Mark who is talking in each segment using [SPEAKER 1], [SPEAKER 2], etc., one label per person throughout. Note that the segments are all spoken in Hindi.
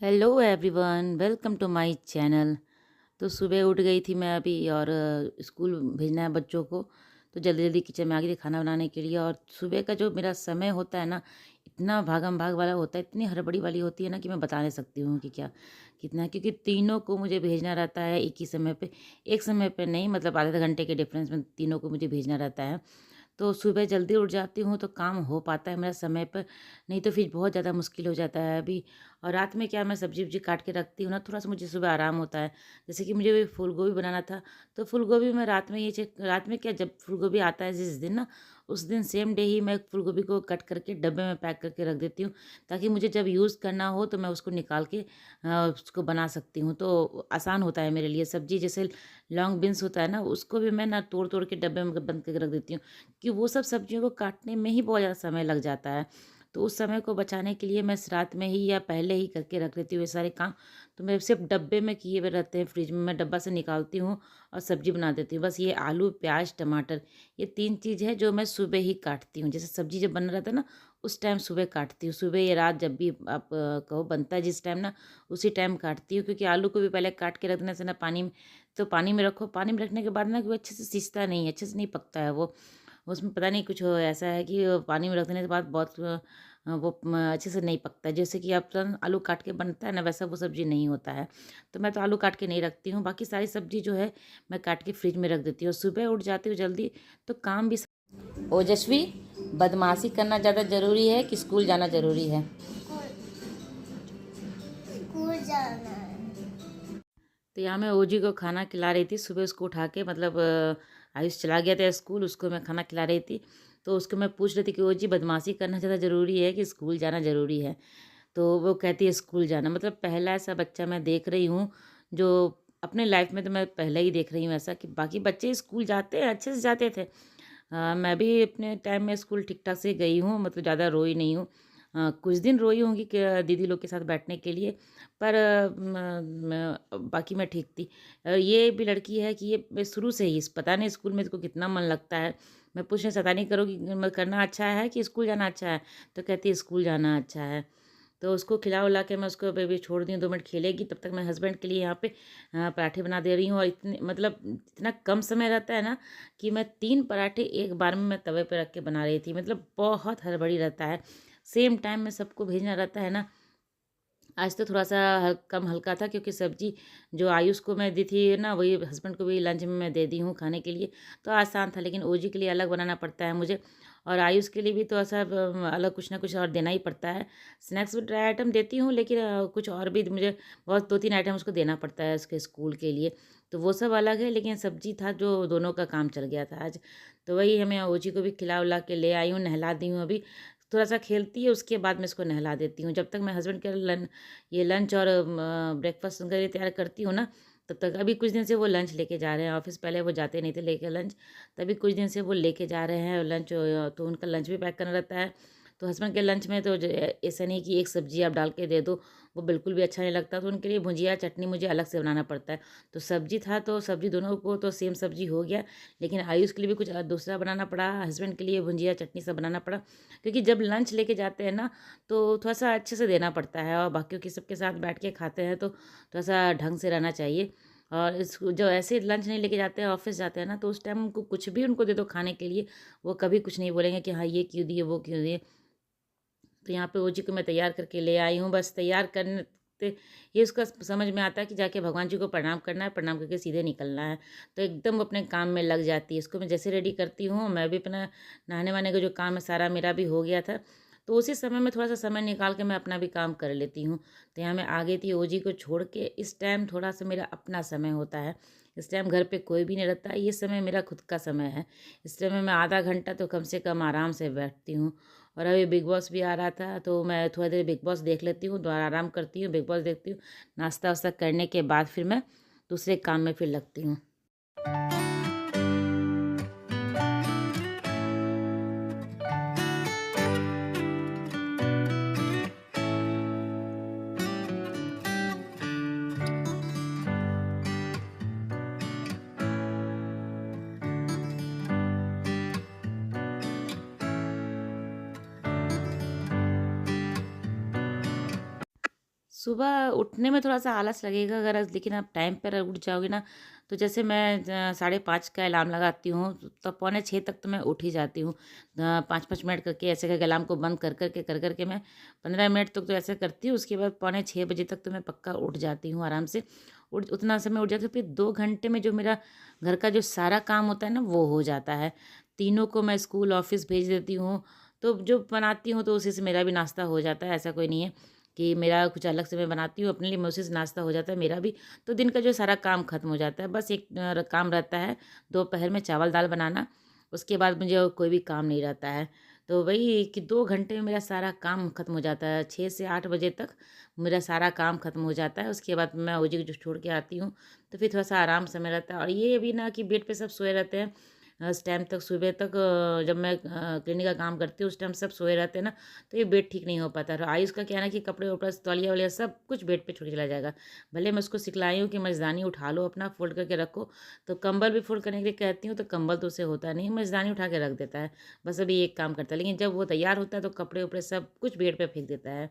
[SPEAKER 1] Hello everyone, welcome to my channel. तो सुबह उठ गई थी मैं अभी और स्कूल भेजना है बच्चों को। तो जल्दी जल्दी किचन में आ गई थी खाना बनाने के लिए। और सुबह का जो मेरा समय होता है ना, इतना भागम भाग वाला होता है, इतनी हड़बड़ी वाली होती है ना कि मैं बता नहीं सकती हूँ कि क्या कितना, क्योंकि तीनों को मुझे भेजना रहता है एक ही समय पे। एक समय पे नहीं, मतलब आधे घंटे के डिफरेंस में तीनों को मुझे भेजना रहता है। तो सुबह जल्दी उठ जाती हूँ तो काम हो पाता है मेरा समय पर, नहीं तो फिर बहुत ज़्यादा मुश्किल हो जाता है अभी। और रात में क्या, मैं सब्जी वब्जी काट के रखती हूँ ना, थोड़ा सा मुझे सुबह आराम होता है। जैसे कि मुझे भी फूल गोभी बनाना था, तो फूल गोभी मैं रात में रात में क्या, जब फूल गोभी आता है जिस दिन ना, उस दिन सेम डे ही मैं फूल गोभी को कट करके डब्बे में पैक करके रख देती हूँ, ताकि मुझे जब यूज़ करना हो तो मैं उसको निकाल के उसको बना सकती हूँ। तो आसान होता है मेरे लिए। सब्जी जैसे लॉन्ग बीन्स होता है ना, उसको भी मैं ना तोड़ तोड़ के डब्बे में बंद करके रख देती हूँ, कि वो सब सब्जियों को काटने में ही बहुत ज़्यादा समय लग जाता है। तो उस समय को बचाने के लिए मैं रात में ही या पहले ही करके रख लेती हूँ ये सारे काम। तो मैं सिर्फ डब्बे में किए हुए रहते हैं फ्रिज में, मैं डब्बा से निकालती हूँ और सब्जी बना देती हूँ। बस ये आलू, प्याज, टमाटर, ये 3 चीज़ है जो मैं सुबह ही काटती हूँ। जैसे सब्जी जब बन रहा था ना, उस टाइम सुबह काटती हूँ। सुबह या रात जब भी आप कहो बनता है जिस टाइम ना, उसी टाइम काटती हूँ। क्योंकि आलू को भी पहले काट के रख देने से ना, पानी में, तो पानी में रखो, पानी में रखने के बाद ना, कि वो अच्छे से सिजता नहीं है, अच्छे से नहीं पकता है वो। उसमें पता नहीं कुछ ऐसा है कि पानी में रख देने के बाद बहुत वो अच्छे से नहीं पकता है। जैसे कि आप तुरंत आलू काट के बनता है ना, वैसा वो सब्ज़ी नहीं होता है। तो मैं तो आलू काट के नहीं रखती हूँ, बाकी सारी सब्ज़ी जो है मैं काट के फ्रिज में रख देती हूँ। सुबह उठ जाती हूँ जल्दी, तो काम भी ओजस्वी, बदमाशी करना ज़्यादा ज़रूरी है कि स्कूल जाना ज़रूरी है?
[SPEAKER 2] स्कूल जाना है।
[SPEAKER 1] तो यहाँ मैं ओजी को खाना खिला रही थी। सुबह उसको उठा के, मतलब आयुष चला गया था स्कूल, उसको मैं खाना खिला रही थी। तो उसको मैं पूछ रही थी कि ओजी, बदमाशी करना ज़्यादा ज़रूरी है कि स्कूल जाना ज़रूरी है? तो वो कहती है स्कूल जाना। मतलब पहला ऐसा बच्चा मैं देख रही हूँ जो अपने लाइफ में, तो मैं पहले ही देख रही हूँ ऐसा, कि बाकी बच्चे स्कूल जाते हैं, अच्छे से जाते थे। मैं भी अपने टाइम में स्कूल ठीक-ठाक से गई हूँ, मतलब ज़्यादा रोई नहीं हूँ। कुछ दिन रोई होंगी कि दीदी लोग के साथ बैठने के लिए, पर बाकी मैं ठीक थी। ये भी लड़की है कि ये मैं शुरू से ही, पता नहीं स्कूल में इसको कितना मन लगता है। मैं पूछने, शैतानी करोगी, करना अच्छा है कि स्कूल जाना अच्छा है? तो कहती है स्कूल जाना अच्छा है। तो उसको खिला-विला के मैं उसको अभी छोड़ दी हूँ, 2 मिनट खेलेगी, तब तक मैं हस्बैंड के लिए यहाँ पे पराठे बना दे रही हूँ। और इतने, मतलब इतना कम समय रहता है ना, कि मैं 3 पराठे एक बार में मैं तवे पे रख के बना रही थी। मतलब बहुत हड़बड़ी रहता है। सेम टाइम में सबको भेजना रहता है ना। आज तो थोड़ा-सा कम हल्का था, क्योंकि सब्ज़ी जो आयुष को मैं दी थी ना, वही हस्बैंड को भी लंच में मैं दे दी हूँ खाने के लिए, तो आसान था। लेकिन ओजी के लिए अलग बनाना पड़ता है मुझे, और आयुष के लिए भी तो ऐसा अलग कुछ ना कुछ और देना ही पड़ता है। स्नैक्स में ड्राई आइटम देती हूँ, लेकिन कुछ और भी मुझे बहुत 2-3 आइटम उसको देना पड़ता है उसके स्कूल के लिए, तो वो सब अलग है। लेकिन सब्ज़ी था जो दोनों का काम चल गया था आज। तो वही मैं ओजी को भी खिला-विला के ले आई हूँ, नहला दी हूँ अभी। थोड़ा-सा खेलती है, उसके बाद मैं इसको नहला देती हूँ। जब तक मैं हस्बैंड के ये लंच और ब्रेकफ़ास्ट उनके लिए तैयार करती हूँ ना, तब तक अभी कुछ दिन से वो लंच लेके जा रहे हैं ऑफ़िस। पहले वो जाते नहीं थे लेके लंच, तभी कुछ दिन से वो लेके जा रहे हैं लंच। तो उनका लंच भी पैक करना रहता है। तो हस्बैंड के लंच में तो ऐसा नहीं कि एक सब्ज़ी आप डाल के दे दो, वो बिल्कुल भी अच्छा नहीं लगता। तो उनके लिए भुजिया, चटनी मुझे अलग से बनाना पड़ता है। तो सब्ज़ी था, तो सब्ज़ी दोनों को तो सेम सब्ज़ी हो गया, लेकिन आयुष के लिए भी कुछ दूसरा बनाना पड़ा, हस्बैंड के लिए भुजिया, चटनी सब बनाना पड़ा। क्योंकि जब लंच लेके जाते हैं ना, तो थोड़ा-सा अच्छे से देना पड़ता है, और बाकियों के सबके साथ बैठ के खाते हैं, तो थोड़ा-सा ढंग से रहना चाहिए। और इस जो ऐसे लंच नहीं लेके जाते हैं, ऑफ़िस जाते हैं ना, तो उस टाइम उनको कुछ भी उनको दे दो खाने के लिए, वो कभी कुछ नहीं बोलेंगे कि हाँ, ये क्यों दिए, वो क्यों दिए। तो यहाँ पे ओजी को मैं तैयार करके ले आई हूँ। बस तैयार करने ते ये उसका समझ में आता है कि जाके भगवान जी को प्रणाम करना है, प्रणाम करके सीधे निकलना है। तो एकदम वो अपने काम में लग जाती है। इसको मैं जैसे रेडी करती हूँ, मैं भी अपना नहाने-वहाने का जो काम है सारा मेरा भी हो गया था। तो उसी समय में थोड़ा-सा समय निकाल के मैं अपना भी काम कर लेती हूँ। तो यहाँ मैं आ गई थी ओजी को छोड़ के। इस टाइम थोड़ा-सा मेरा अपना समय होता है। इस टाइम घर पे कोई भी नहीं रहता। ये समय मेरा खुद का समय है। इस समय मैं आधा घंटा तो कम से कम आराम से बैठती हूँ। और अभी बिग बॉस भी आ रहा था, तो मैं थोड़ा देर बिग बॉस देख लेती हूँ, दोबारा आराम करती हूँ, बिग बॉस देखती हूँ। नाश्ता-वास्ता करने के बाद फिर मैं दूसरे काम में फिर लगती हूँ। सुबह उठने में थोड़ा-सा आलस लगेगा अगर लेकिन आप टाइम पर उठ जाओगे ना, तो जैसे मैं 5:30 का अलार्म लगाती हूँ, तो पौने 6 तक तो मैं उठ ही जाती हूँ। 5-5 मिनट करके ऐसे करके अलार्म को बंद कर कर के मैं 15 मिनट तक तो ऐसे करती हूँ, उसके बाद पौने 6 बजे तक तो मैं पक्का उठ जाती हूँ आराम से। उठ उतना समय उठ जाती हूँ, फिर 2 घंटे में जो मेरा घर का जो सारा काम होता है ना, वो हो जाता है। तीनों को मैं स्कूल, ऑफ़िस भेज देती हूँ, तो जो बनाती हूँ तो उसी से मेरा भी नाश्ता हो जाता है, ऐसा कोई नहीं है कि मेरा कुछ अलग से मैं बनाती हूँ अपने लिए, मैं उसी से नाश्ता हो जाता है मेरा भी। तो दिन का जो सारा काम ख़त्म हो जाता है। बस एक काम रहता है दोपहर में चावल-दाल बनाना, उसके बाद मुझे और कोई भी काम नहीं रहता है। तो वही कि 2 घंटे में मेरा सारा काम ख़त्म हो जाता है। 6 से 8 बजे तक मेरा सारा काम ख़त्म हो जाता है। उसके बाद मैं ओजी को जो छोड़ के आती हूँ, तो फिर थोड़ा-सा आराम समय रहता है। और ये भी ना कि बेड पे सब सोए रहते हैं उस टाइम तक, सुबह तक जब मैं क्लीनिक का काम करती हूँ उस टाइम सब सोए रहते हैं ना, तो ये बेड ठीक नहीं हो पाता। और आयुष का क्या है ना कि कपड़े-वपड़ा, तौलिया-वौलिया सब कुछ बेड पे छोड़ के चला जाएगा। भले मैं उसको सिखलाई हूँ कि मर्ज़दानी उठा लो अपना, फ़ोल्ड करके रखो, तो कंबल भी फ़ोल्ड करने के लिए कहती हूँ, तो कंबल तो उसे होता नहीं है, मर्ज़दानी उठा के रख देता है। बस अभी एक काम करता है, लेकिन जब वो तैयार होता है तो कपड़े-वपड़े सब कुछ बेड पे फेंक देता है।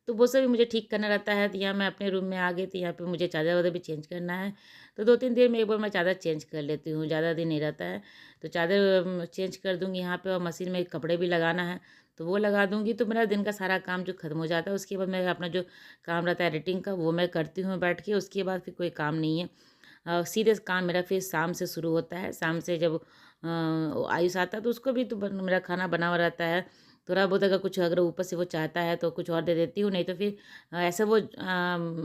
[SPEAKER 1] तो वो सब भी मुझे ठीक करना रहता है। तो यहाँ मैं अपने रूम में आ गई, तो यहाँ पे मुझे चादर-वादर भी चेंज करना है। तो 2-3 देर में एक बार मैं चादर चेंज कर लेती हूँ, ज़्यादा दिन नहीं रहता है। तो चादर चेंज कर दूँगी यहाँ पे, और मशीन में कपड़े भी लगाना है, तो वो लगा दूँगी, तो मेरा दिन का सारा काम जो खत्म हो जाता है। उसके बाद मैं अपना जो काम रहता है एडिटिंग का, वो मैं करती हूँ बैठ के, उसके बाद फिर कोई काम नहीं है। सीधे काम मेरा फिर शाम से शुरू होता है। शाम से जब आयुष आता है तो उसको भी तो मेरा खाना बना हुआ रहता है। थोड़ा बहुत अगर कुछ अगर ऊपर से वो चाहता है तो कुछ और दे देती हूँ, नहीं तो फिर ऐसे वो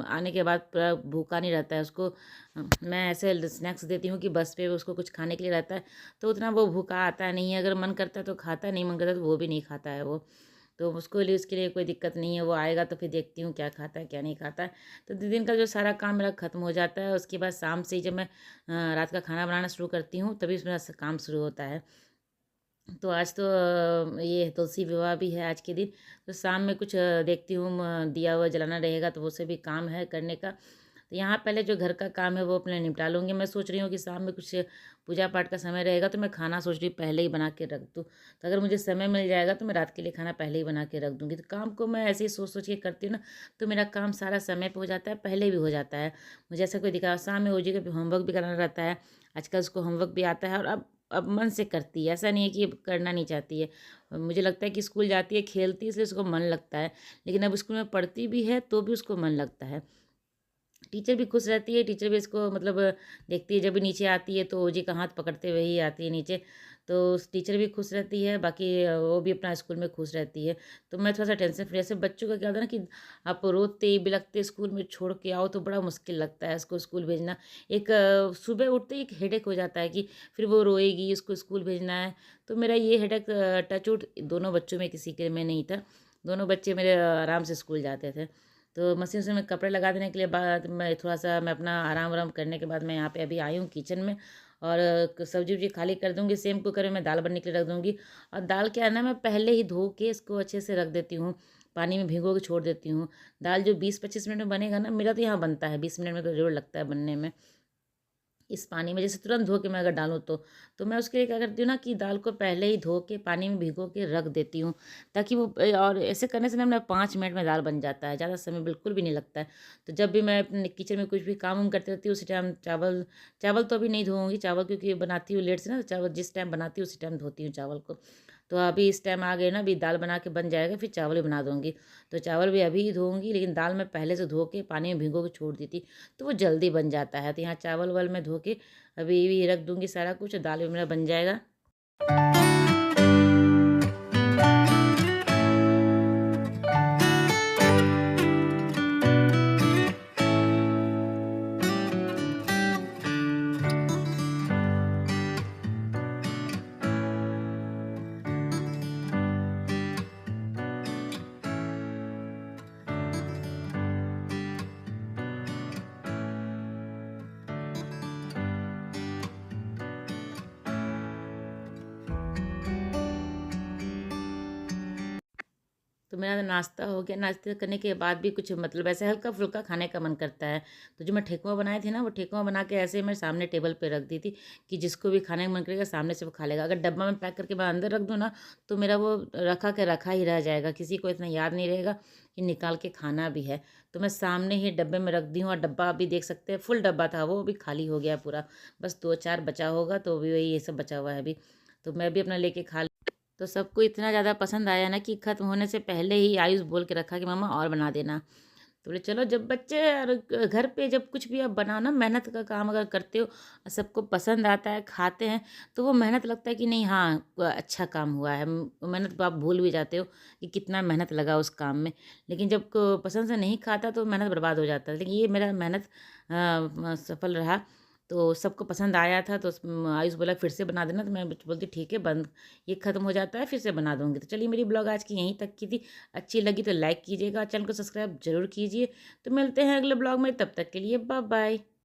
[SPEAKER 1] आने के बाद पूरा भूखा नहीं रहता है उसको। मैं ऐसे स्नैक्स देती हूँ कि बस पे उसको कुछ खाने के लिए रहता है, तो उतना वो भूखा आता नहीं है। अगर मन करता है तो खाता है, नहीं मन करता तो वो भी नहीं खाता है वो। तो उसके लिए कोई दिक्कत नहीं है, वो आएगा तो फिर देखती हूँ क्या खाता है क्या नहीं खाता है। तो दिन का जो सारा काम मेरा ख़त्म हो जाता है, उसके बाद शाम से ही जब मैं रात का खाना बनाना शुरू करती हूँ, तभी मेरा काम शुरू होता है। तो आज तो ये तुलसी विवाह भी है आज के दिन, तो शाम में कुछ देखती हूँ दिया हुआ जलाना रहेगा, तो वो से भी काम है करने का। तो यहाँ पहले जो घर का काम है वो अपने निपटा लूँगी। मैं सोच रही हूँ कि शाम में कुछ पूजा पाठ का समय रहेगा, तो मैं खाना सोच रही हूँ पहले ही बना के रख दूँ। तो अगर मुझे समय मिल जाएगा तो मैं रात के लिए खाना पहले ही बना के रख दूँगी। तो काम को मैं ऐसे ही सोच-सोच के करती हूँ ना, तो मेरा काम सारा समय पे हो जाता है, पहले भी हो जाता है। मुझे ऐसा कोई दिक्कत, शाम में ओजी का भी होमवर्क भी कराना रहता है। आजकल उसको होमवर्क भी आता है, और अब मन से करती है, ऐसा नहीं है कि अब करना नहीं चाहती है। मुझे लगता है कि स्कूल जाती है, खेलती है, इसलिए उसको मन लगता है। लेकिन अब स्कूल में पढ़ती भी है तो भी उसको मन लगता है। टीचर भी खुश रहती है, टीचर भी इसको मतलब देखती है, जब भी नीचे आती है तो ओजी का हाथ पकड़ते हुए ही आती है नीचे। तो टीचर भी खुश रहती है, बाकी वो भी अपना स्कूल में खुश रहती है। तो मैं थोड़ा-सा टेंशन फ्री, ऐसे बच्चों का क्या होता है ना कि आप रोते बिलखते स्कूल में छोड़ के आओ तो बड़ा मुश्किल लगता है उसको स्कूल भेजना। एक सुबह उठते ही एक हेडेक हो जाता है कि फिर वो रोएगी, उसको स्कूल भेजना है। तो मेरा ये हेडेक टच वुड दोनों बच्चों में किसी के में नहीं था। दोनों बच्चे मेरे आराम से स्कूल जाते थे। तो मशीन से मैं कपड़े लगा देने के लिए बाद मैं अपना आराम-वाराम करने के बाद मैं यहाँ पे अभी आई हूँ किचन में, और सब्ज़ी-वब्ज़ी खाली कर दूँगी, सेम कुकर में मैं दाल बनने के लिए रख दूँगी। और दाल क्या है ना, मैं पहले ही धो के इसको अच्छे से रख देती हूँ, पानी में भिगो के छोड़ देती हूँ। दाल जो 20-25 मिनट में बनेगा ना, मेरा तो यहाँ बनता है 20 मिनट में तो ज़रूर लगता है बनने में। इस पानी में जैसे तुरंत धो के मैं अगर डालूँ तो मैं उसके लिए क्या करती हूँ ना कि दाल को पहले ही धो के पानी में भिगो के रख देती हूँ, ताकि वो और ऐसे करने से ना मेरा 5 मिनट में दाल बन जाता है, ज़्यादा समय बिल्कुल भी नहीं लगता है। तो जब भी मैं अपने किचन में कुछ भी काम-वाम करती रहती हूँ, उसी टाइम चावल चावल तो अभी नहीं धोऊँगी, चावल क्योंकि बनाती हूँ लेट से ना, तो चावल जिस टाइम बनाती हूँ उसी टाइम धोती हूँ चावल को। तो अभी इस टाइम आ गए ना, अभी दाल बना के बन जाएगा, फिर चावल भी बना दूँगी। तो चावल भी अभी ही धोऊँगी, लेकिन दाल मैं पहले से धो के पानी में भिगो के छोड़ दी थी, तो वो जल्दी बन जाता है। तो यहाँ चावल-वावल मैं धो के अभी भी रख दूँगी सारा कुछ, दाल भी मेरा बन जाएगा। तो मेरा नाश्ता हो गया। नाश्ते करने के बाद भी कुछ मतलब ऐसे हल्का-फुल्का खाने का मन करता है। तो जो मैं ठेकुआ बनाई थी ना, वो ठेकुआ बना के ऐसे ही मैं सामने टेबल पे रख दी थी कि जिसको भी खाने का मन करेगा सामने से वो खा लेगा। अगर डब्बा में पैक करके मैं अंदर रख दूँ ना, तो मेरा वो रखा के रखा ही रह जाएगा। किसी को इतना याद नहीं रहेगा कि निकाल के खाना भी है। तो मैं सामने ही डब्बे में रख दी हूँ और डब्बा अभी देख सकते हैं फुल डब्बा था, वो भी खाली हो गया पूरा। बस 2-4 बचा होगा, तो अभी वही ये सब बचा हुआ है अभी। तो मैं भी अपना लेके खा, तो सबको इतना ज़्यादा पसंद आया ना कि ख़त्म होने से पहले ही आयुष बोल के रखा कि मम्मा और बना देना। तो बोले चलो, जब बच्चे और घर पे जब कुछ भी आप बनाओ ना, मेहनत का काम अगर करते हो और सबको पसंद आता है, खाते हैं, तो वो मेहनत लगता है कि नहीं, हाँ, अच्छा काम हुआ है। मेहनत को आप भूल भी जाते हो कि कितना मेहनत लगा उस काम में। लेकिन जब को पसंद से नहीं खाता तो मेहनत बर्बाद हो जाता है। लेकिन ये मेरा मेहनत सफल रहा। तो सबको पसंद आया था, तो आयुष बोला फिर से बना देना, तो मैं बोलती ठीक है, बंद ये ख़त्म हो जाता है फिर से बना दूँगी। तो चलिए, मेरी ब्लॉग आज की यहीं तक की थी। अच्छी लगी तो लाइक कीजिएगा, चैनल को सब्सक्राइब ज़रूर कीजिए। तो मिलते हैं अगले ब्लॉग में, तब तक के लिए बाय बाय।